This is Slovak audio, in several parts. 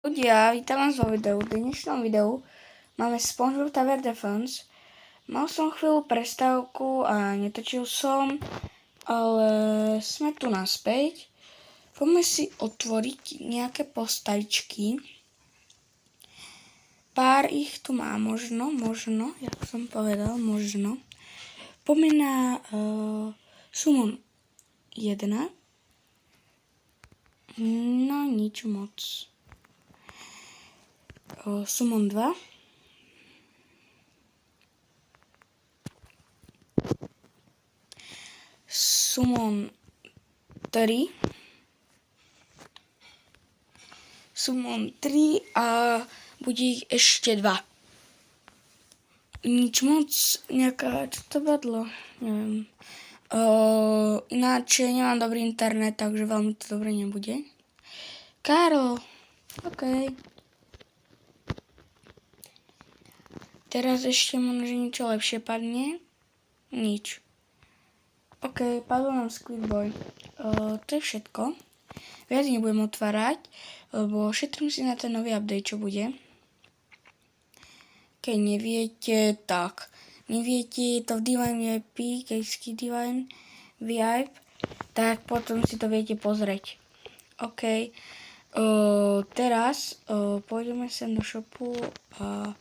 Ľudia, vítam vás vo videu. V dnešnom videu máme SpongeBob Tower Defense. Mal som chvíľu prestávku a netočil som, ale sme tu naspäť. Poďme si otvoriť nejaké postavičky. Pár ich tu má, možno, jak som povedal, možno. Poďme na Summon 1. No, nič moc. Summon 2. Summon 3. Summon 3 a bude ich ešte 2. Nič moc, nejaká, čo to badlo? Neviem. Ináč nemám dobrý internet, takže veľmi to dobre nebude. Karol, OK. Teraz ešte možno, že niečo lepšie padne. Nič. OK, padlo nám Squid Boy. To je všetko. Viac nebudem otvárať, lebo šetrím si na ten nový update, čo bude. Keď neviete, tak. Neviete, je to v Divine VIP, kejský Divine VIP, tak potom si to viete pozrieť. OK. Teraz pôjdeme sem do shopu a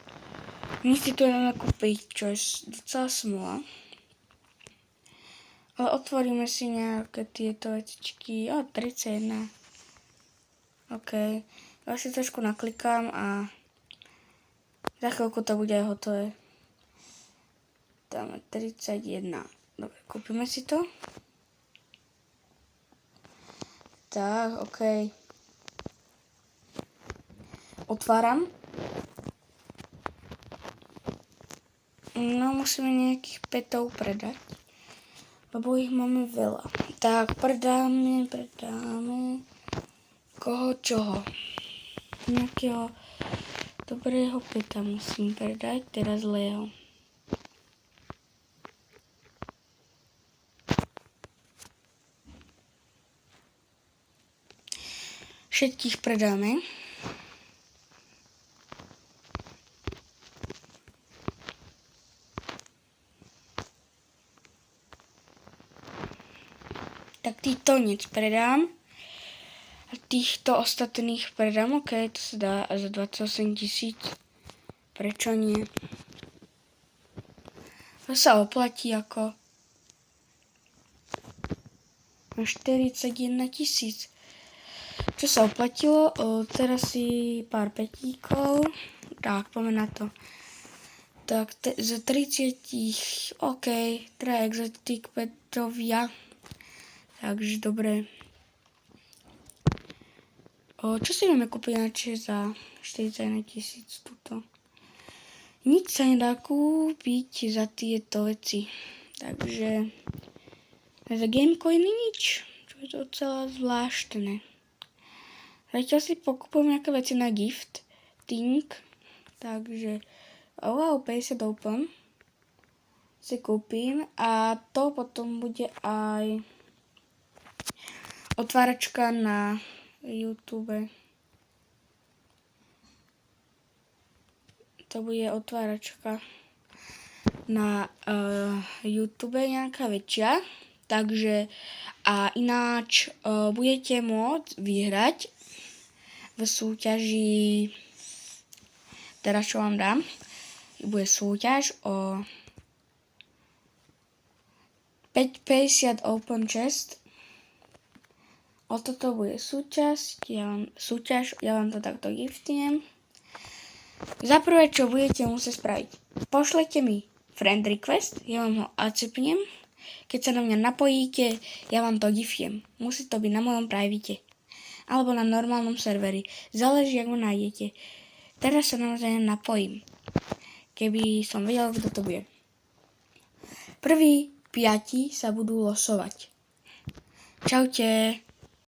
my si tu ideme kúpiť, čo je docela smola. Ale otvoríme si nejaké tieto vecičky. 31. OK. Ja si trošku naklikám a za chvíľku to bude aj hotové. Dáme 31. Dobre, kúpime si to. Tak, OK. Otváram. No, musíme nejakých petov predať, lebo ich máme veľa. Tak, predáme koho čoho. Nejakého dobrého peta musím predať, teraz zlého. Všetkých predáme. Tak týchto nič predám. A týchto ostatných predám. OK, to sa dá za 28 000. Prečo nie? To sa oplatí ako 41 000. Čo sa oplatilo? Teraz si pár petíkov. Tak, poďme na to. Tak, za 30. OK, 3 exotic petovia. Takže dobre. Čo si vieme kúpiť za 41 000 tuto? Nič sa nedá kúpiť za tieto veci. Takže za gamecoiny nič. Čo je to celá zvláštne. Zatiaľ si pokupujem nejaké veci na gift. Think. Takže wow, 50 open. Si kúpim. A to potom bude aj otváračka na YouTube. To bude otváračka na YouTube nejaká väčšia. Takže a ináč budete môcť vyhrať v súťaži. Teraz čo vám dám? Bude súťaž o 550 open chest. O toto bude súťaž, ja vám to takto giftiem. Za prvé, čo budete musieť spraviť, pošlete mi friend request, ja vám ho acceptnem. Keď sa na mňa napojíte, ja vám to giftiem. Musí to byť na mojom private alebo na normálnom serveri. Záleží, ako ma nájdete. Teraz sa naozaj napojím, keby som vedel, kto to bude. Prví 5 sa budú losovať. Čaute.